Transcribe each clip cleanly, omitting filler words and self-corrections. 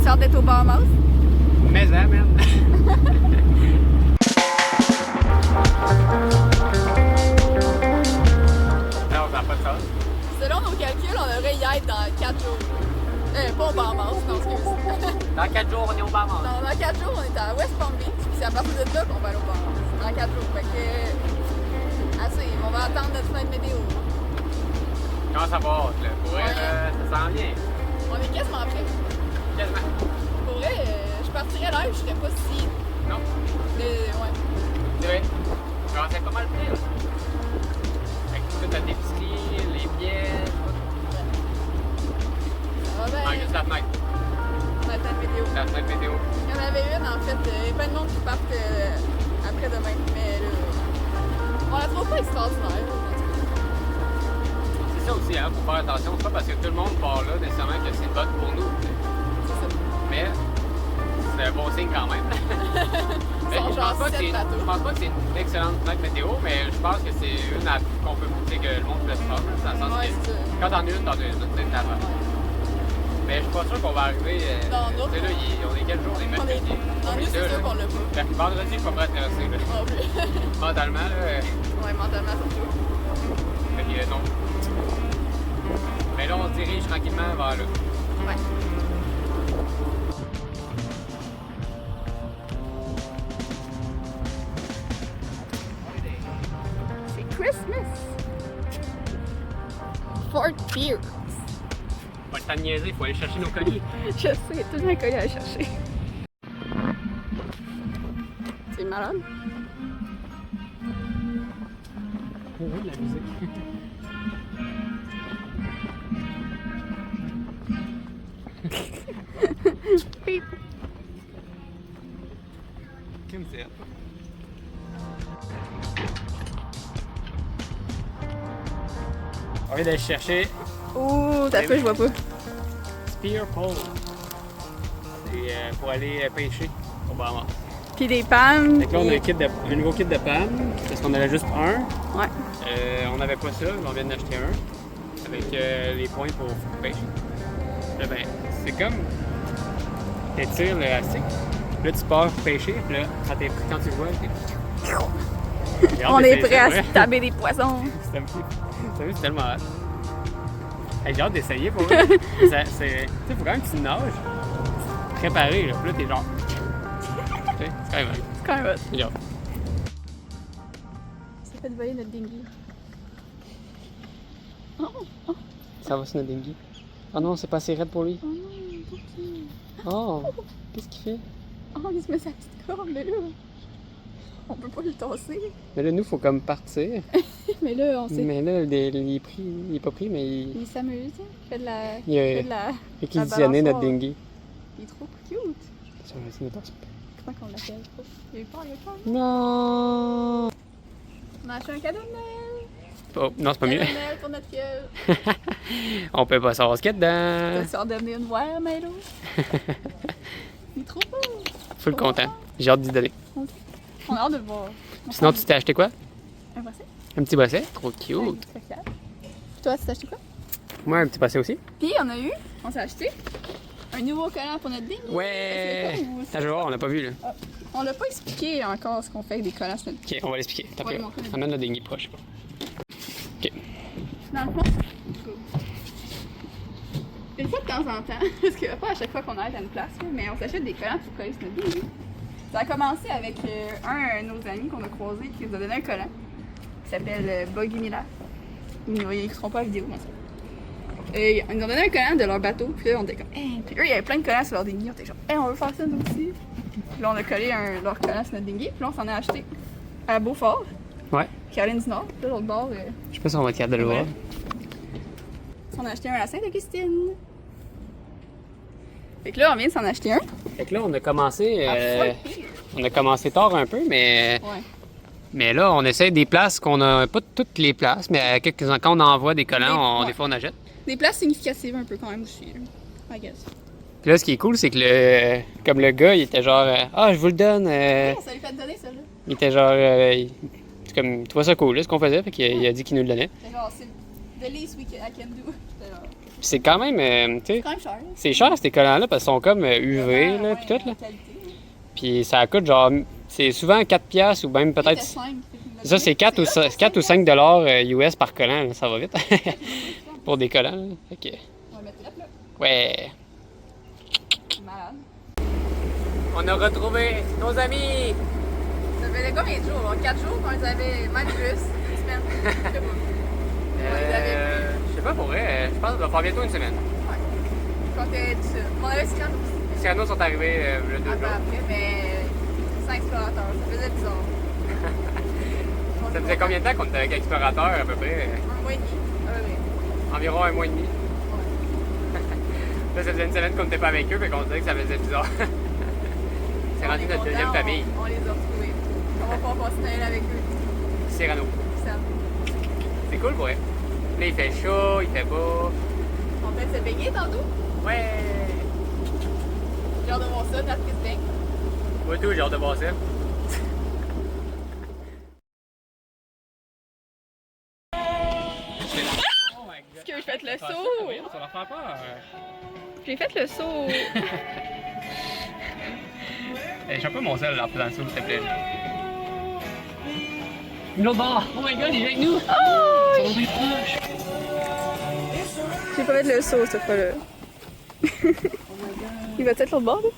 T'as hâte d'être au Bahamas? Mais hein, man. Non, ça n'a pas de sens. Selon nos calculs, on devrait y être dans 4 jours. Pas au Bahamas, non, excuse. Dans 4 jours, on est au Bahamas. Dans 4 jours, on est à West Palm Beach, puis c'est à partir de là qu'on va aller au Bahamas. Dans 4 jours. Fait que. Assez, on va attendre notre fin de météo. Comment ça va, là? Pour vrai, ça s'en vient. On est quasiment prêts. Quasiment. Pour vrai, je partirais live, je serais pas si. Non. Ouais. C'est vrai. Je commence à être pas mal prêt, là. Avec toute la épicerie, les pièces, tout. Ça va bien. Juste la fenêtre. On attend la météo. La fenêtre météo. Il y en avait une, en fait. Il y a plein de monde qui partent après-demain. Mais là, on la trouve pas extraordinaire. C'est ça aussi, hein, faut faire attention. C'est pas parce que tout le monde part là nécessairement que c'est bonne pour nous. C'est ça. Mais c'est un bon signe quand même. Mais Ils sont genre 7 bateaux. je pense pas que c'est une excellente fenêtre météo, mais je pense que c'est une qu'on peut montrer que le monde peut se faire. Dans le sens Ouais, que c'est ça. quand t'en as une, t'en as une. C'est ta mère. Mais je suis pas sûr qu'on va arriver. Dans notre- Tu sais, là, on est quel jour? On est mercredi. Dans nous, c'est sûr qu'on l'a pas. Fait que vendredi, je suis pas prêt à traverser. Là. Non plus. Mentalement, là. Ouais, mentalement, surtout. Fait que non. Mais là, on se dirige tranquillement vers là. Ouais. C'est Christmas. Fort Pierce. Pas le temps de niaiser, faut aller chercher nos colliers. Je sais, il y a toujours un collier à aller chercher. C'est malade. Oui, la musique. Beep. Comme ça. On vient d'aller chercher Ouh, t'as peu, je vois pas. Spear Pole. C'est pour aller pêcher au Bahamas. Puis des pannes. Fait que là, on a un nouveau kit de panne, parce qu'on avait juste un. Ouais. On n'avait pas ça, mais on vient d'en acheter un. Avec les points pour pêcher. Là, ben, c'est comme. T'étires le élastique. Là, tu pars pêcher. Puis là, quand tu le vois, t'es. On est prêt à se taber des poissons. C'est tellement hâte. Hey, j'ai hâte d'essayer pour vrai. Tu sais, faut quand même que tu nages. Préparé, là. Puis là, t'es genre. Tu sais, c'est quand même hâte. C'est quand même hot. J'ai hâte. Ça fait voler notre dinghy. Oh, oh, Ça va sur notre dinghy. Oh non, c'est pas assez raide pour lui. oh non, petit. Oh, qu'est-ce qu'il fait? Oh, il se met sa petite corde, mais là, on peut pas le tasser. Mais là, nous, faut comme partir. Mais là, on sait. Mais là, il est pris. Il est pas pris, mais il. Il s'amuse, hein. Il fait de la. Il a fait de la. réquisitionné notre balançoire. dinghy. Il est trop cute. Ça va essayer de tasser. Comment qu'on l'appelle? Il a eu peur, il a eu peur. Non! On a acheté un cadeau de Noël. Oh, non, c'est pas mieux. Cadeau de Noël pour notre gueule. On peut pas savoir ce qu'il y a dedans. Tu vas devenir une wire, Milo. Il est trop beau. Full content. J'ai hâte d'y donner. On a hâte de le voir. Sinon, tu t'es acheté quoi? Un brasset? Un petit bosset? Trop Ouais, cute. très fière. Puis toi, tu t'es acheté quoi? Moi, un petit bosset aussi. Puis on s'est acheté un nouveau collant pour notre ding. Ouais! Est-ce que vous- Ah, je vais voir, on l'a pas vu là. On l'a pas expliqué encore ce qu'on fait avec des collants sur notre Ok, on va l'expliquer. T'as Ouais, pris. mon collègue. On a notre dinghy proche. Ok. Dans le fond, une fois de temps en temps, parce que pas à chaque fois qu'on arrête à une place, là, mais on s'achète des collants pour coller sur notre dinghy. Ça a commencé avec un de nos amis qu'on a croisé qui nous a donné un collant qui s'appelle Buggy Miller. Ils n'écouteront pas la vidéo, mais ça. Et ils nous ont donné un collant de leur bateau, puis là on était comme, hey. Puis eux, il y avait plein de collants sur leur dinghy, on était genre, hey, on veut faire ça nous aussi. Puis là on a collé leur collant sur notre dinghy, puis là on s'en est acheté à Beaufort, Ouais. Caroline du Nord, puis là l'autre bord. Je sais pas si on va être capable de le voir. Ouais. On a acheté un à Sainte-Augustine. Fait que là, on vient de s'en acheter un. Fait que là, on a commencé. À Fort Pierce. On a commencé tard un peu, mais. Ouais. Mais là, on essaie des places qu'on a. Pas toutes les places, mais à quelques quand on envoie des collants, Ouais. des fois on achète. Des places significatives un peu quand même aussi, là. I guess. Puis là, ce qui est cool, c'est que comme le gars, il était genre. Ah, je vous le donne. Hey, ça lui fait donner, celle-là. Il était genre. C'est comme. Tu vois ça cool, là, ce qu'on faisait. Fait qu'il a dit qu'il nous le donnait. C'est genre, c'est the least I can do. J'étais genre, C'est quand même, tu sais, C'est quand même cher. c'est cher ces collants-là parce qu'ils sont comme UV, là, pis tout, là. Puis ça coûte genre, c'est souvent 4 piastres ou même peut-être... Ça, c'est 4 ou 5 dollars US par collant, là, ça va vite. Pour des collants, là. Ok. On va mettre là. Ouais. Malade. On a retrouvé nos amis! Ça faisait combien de jours? 4 jours qu'on les avait, même plus, une semaine. Je sais pas. Je sais pas pour vrai, je pense que ça va faire bientôt une semaine. Ouais. Quand t'es du sud. On avait Cyrano aussi. Les Cyrano sont arrivés le 2 Après, jours. mais 5 explorateurs, ça faisait bizarre. Ça faisait combien de temps qu'on était avec Explorateur à peu près? Un mois et demi, à peu près. Environ un mois et demi. Ouais. Là, ça faisait une semaine qu'on n'était pas avec eux, fait qu'on se disait que ça faisait bizarre. C'est On rendu est notre contents, deuxième famille. On les a retrouvés. On va pouvoir passer Noël avec eux. Cyrano. Ça. C'est cool, ouais. Là, il fait chaud, il fait beau. On peut se baigner tantôt. Ouais! J'ai hâte de voir ça, notre se baigne. Moi tout, j'ai hâte de voir ça. Est-ce que j'ai fait le saut? Ça va faire peur. J'ai fait le saut. Je suis un peu mon sel en faisant le saut, s'il te plaît. L'autre bord! Oh my god, il est avec nous! Oh! On est proche! J'ai pas fait le saut cette fois-là. Il va être l'autre bord, là?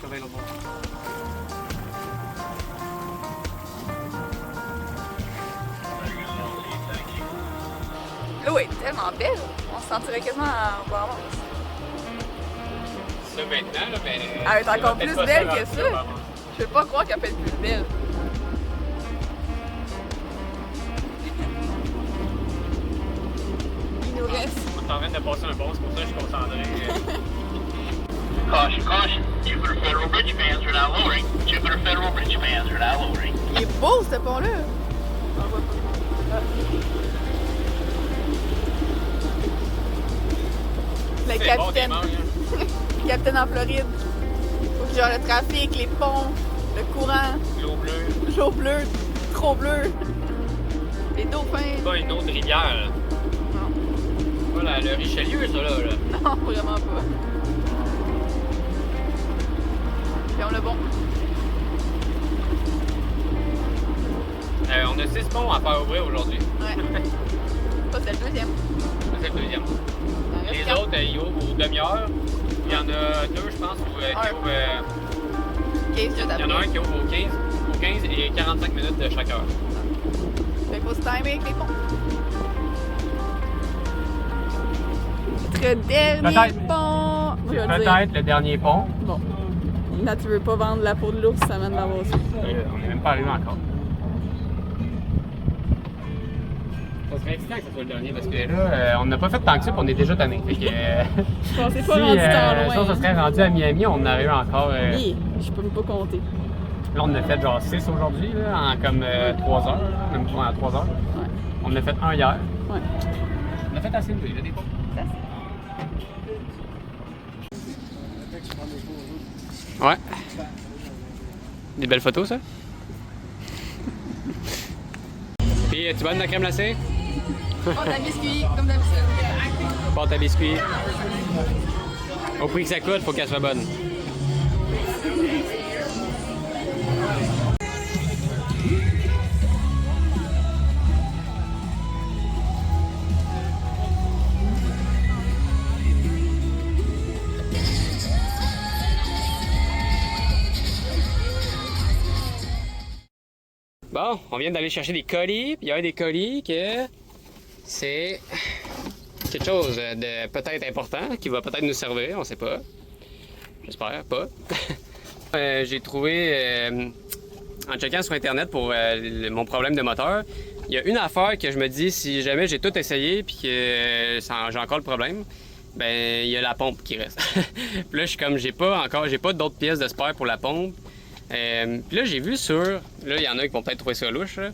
Je vais l'autre bord. L'eau est tellement belle. On se sentirait quasiment en Bahamas. Ça maintenant, là, ben. Elle est encore plus belle que ça. ça. Je peux pas croire qu'elle peut être plus belle. Il nous reste. On est en train de passer un bon, c'est pour ça que je suis concentré. Caution, caution. Jupiter Federal Bridge fans are now lowering. Jupiter Federal Bridge fans are now lowering. Il est beau ce pont-là. On voit pas. Le C'est bon, capitaine. t'es manges, hein. Le capitaine en Floride. Faut que genre le trafic, les ponts, le courant, L'eau bleue. l'eau bleue, trop bleue. Les dauphins. Pas une autre rivière. Là. Non. Voilà, le Richelieu, ça là. Non, vraiment pas. Puis on l'a bon. On a 6 ponts à faire ouvrir aujourd'hui. Ouais. Ça, c'est le deuxième. Ça, c'est le deuxième. Il en reste Les quatre. autres, ils ouvrent aux demi-heures. Il y en a 2, je pense, qui ouvrent. 15 juste Il y en a après. un qui ouvre aux 15 et 45 minutes de chaque heure. Fait qu'il faut se timer avec les ponts. Notre dernier Peut-être. pont. Je vais le dire. Peut-être le dernier pont. Bon. Là, tu veux pas vendre la peau de l'ours, ça mène d'avoir ça. On n'est même pas arrivé encore. Ça serait excitant que ce soit le dernier parce que là, on n'a pas fait tant que ça, puis on est déjà tanné. Fait que, Je pensais si pas rendu tant loin. ça serait rendu à Miami, on arrive encore. Oui, je peux même pas compter. Là, on en a fait genre 6 aujourd'hui, là, en comme 3 heures. Même pas en 3 heures. Ouais. On en a fait un hier. Ouais. On a fait assez de là, des ponts. Ouais. Des belles photos, ça. Puis, tu bonne la crème glacée? Pâte à biscuits, comme d'habitude. Pâte à biscuits. Au prix que ça coûte, faut qu'elle soit bonne. Bon, on vient d'aller chercher des colis, puis il y a un des colis que c'est quelque chose de peut-être important qui va peut-être nous servir, on sait pas. J'espère pas. J'ai trouvé en checkant sur internet pour mon problème de moteur, il y a une affaire que je me dis si jamais j'ai tout essayé puis que j'ai encore le problème, ben il y a la pompe qui reste. Puis là je suis comme j'ai pas d'autres pièces de spare pour la pompe. Puis là, j'ai vu sur... Là, il y en a qui vont peut-être trouver ça louche. Là.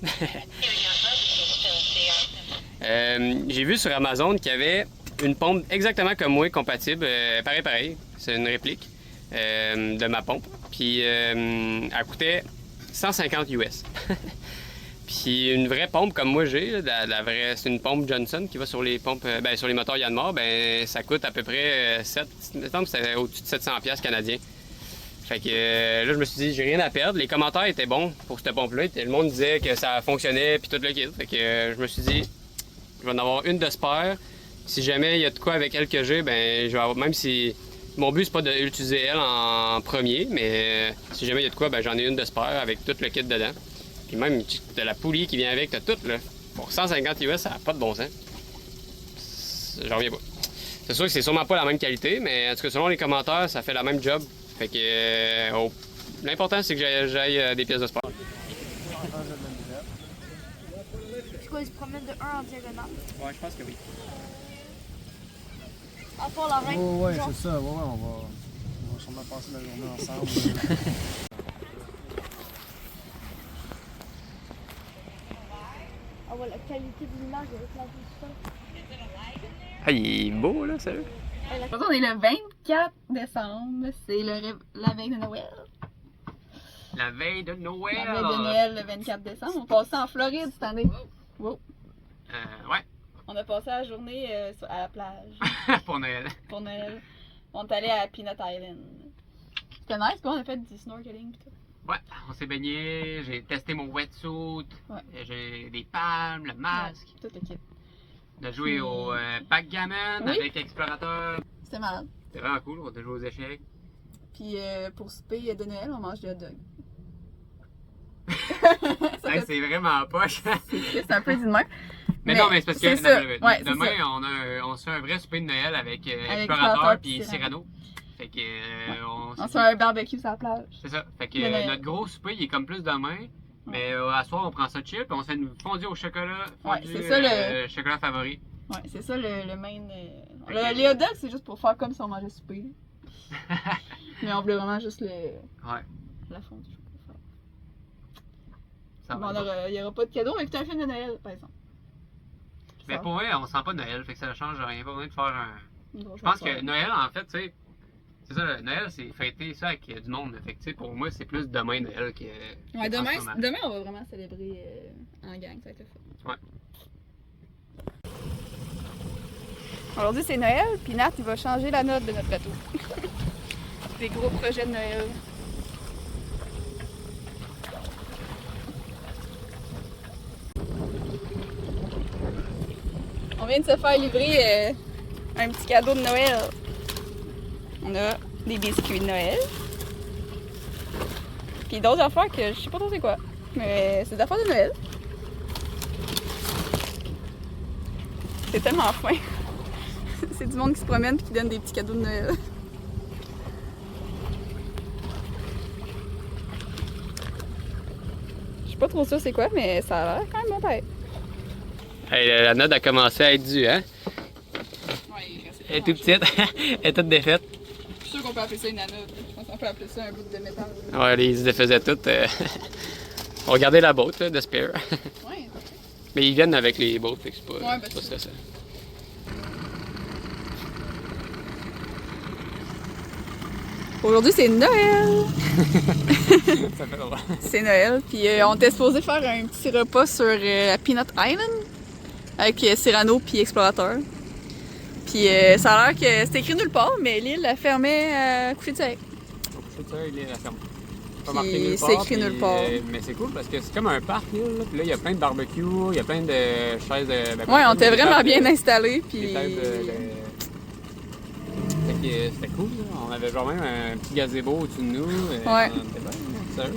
J'ai vu sur Amazon qu'il y avait une pompe exactement comme moi, compatible. Pareil. C'est une réplique de ma pompe. Puis, elle coûtait 150 US. Puis une vraie pompe comme moi j'ai, là, la vraie, c'est une pompe Johnson qui va sur les pompes, sur les moteurs Yanmar, ça coûte à peu près c'est au-dessus de 700$ canadiens. Fait que là, je me suis dit, j'ai rien à perdre. Les commentaires étaient bons pour cette pompe-là. Le monde disait que ça fonctionnait, puis tout le kit. Fait que je me suis dit, je vais en avoir une de spare. Si jamais il y a de quoi avec elle que j'ai, je vais avoir, même si mon but c'est pas d'utiliser elle en premier, mais si jamais il y a de quoi, j'en ai une de spare avec tout le kit dedans. Puis même de la poulie qui vient avec, t'as tout là. Pour 150 US, ça n'a pas de bon sens. J'en reviens pas. C'est sûr que c'est sûrement pas la même qualité, mais en tout cas, selon les commentaires, ça fait la même job. Fait que l'important c'est que j'aille des pièces de sport. C'est quoi, ils se promènent de 1 en diagonale? Ouais, je pense que oui. À part la reine. Oh, ouais, c'est ça. Ouais, on va sûrement passer la journée ensemble. Ah ouais, la qualité de l'image avec la vue du sol. Ah, il est beau là, sérieux? Aujourd'hui, on est le 24 décembre. C'est la veille de Noël. La veille de Noël! La veille de Noël, le 24 décembre. On passait en Floride cette année. Wow. Ouais, On a passé la journée à la plage pour Noël. pour Noël. On est allé à Peanut Island. C'était nice, puis on a fait du snorkeling. Pis tout. Ouais, on s'est baigné, j'ai testé mon wetsuit, Ouais. j'ai des palmes, le masque. Ouais, tout le kit. On a joué au backgammon Oui. avec Explorateur. C'était malade. C'était vraiment cool, on a joué aux échecs. Puis pour souper de Noël, on mange des hot dogs. Hey, c'est vraiment poche. C'est un peu dit de même. Mais non, mais c'est parce que c'est ça. non, Ouais, c'est demain, ça. on se fait un vrai souper de Noël avec Explorateur Explorateur puis puis Cyrano. Fait que On se fait un barbecue sur la plage. c'est ça. Fait que Le Noël. notre gros souper, il est comme plus demain. Mais à soir, on prend ça chill, puis on se fait une fondue au chocolat. Ouais, Fondue, c'est ça, le- chocolat favori. Ouais, c'est ça le main. Les hot dogs, c'est juste pour faire comme si on mangeait souper. Mais on voulait vraiment juste Ouais, la fondue. ça Bon, va. il n'y aura pas de cadeau, mais c'est un film de Noël, par exemple. Mais pour vrai, on sent pas Noël, fait que ça change rien. Pas besoin de faire un. Une grosse Je pense soirée. que Noël, en fait, tu sais, c'est ça, Noël, c'est fêter ça avec du monde. Fait que, tu sais, pour moi, c'est plus demain Noël que. Ouais, que en ce moment. demain, on va vraiment célébrer en gang, ça va être le fun. Ouais. Aujourd'hui, c'est Noël, puis Nat, il va changer la note de notre bateau. Des gros projets de Noël. On vient de se faire livrer un petit cadeau de Noël. On a des biscuits de Noël. Puis d'autres affaires que je sais pas trop c'est quoi. Mais c'est des affaires de Noël. C'est tellement fin. C'est du monde qui se promène et qui donne des petits cadeaux de Noël. Je suis pas trop sûre c'est quoi, mais ça a l'air quand même bon pareil. Hey, la note a commencé à être due, hein? Ouais, il reste Elle est toute petite, elle est toute défaite. Je suis sûre qu'on peut appeler ça une anode. Je pense qu'on peut appeler ça un bout de métal. Ouais, ils se défaisaient toutes. On regardait la boat là, de Spare. Ouais. Mais ils viennent avec les boats, fait que c'est pas, Ouais, ben, c'est pas c'est ça. Aujourd'hui, c'est Noël! Ça fait drôle. C'est Noël, puis on était supposé faire un petit repas sur Peanut Island avec Cyrano puis Explorateur. Puis ça a l'air que c'était écrit nulle part, mais l'île a fermé à coucher de soleil. C'est ça, il est la ferme. Pas Puis marqué nulle c'est part, écrit puis, nulle part. mais c'est cool parce que c'est comme un parc, là. Puis là, il y a plein de barbecues, il y a plein de chaises. Ouais, on était vraiment bien installés, puis... Des tables Fait que c'était cool, là. On avait genre même un petit gazebo au-dessus de nous. Ouais. On était bien, sérieux.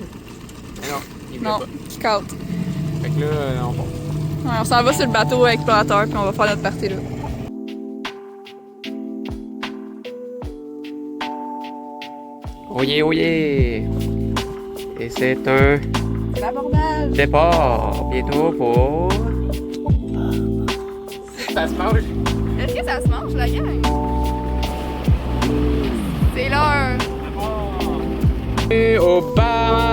Mais non, il voulait Non, pas. calme. Fait que là, on part. Ouais, on s'en va sur le bateau Explorateur, puis on va faire notre partie là. Oyez, oyez! Et c'est un L'abordage! départ bientôt pour. Ça se mange? Est-ce que ça se mange, la gang? C'est l'heure! Et au Bahamas!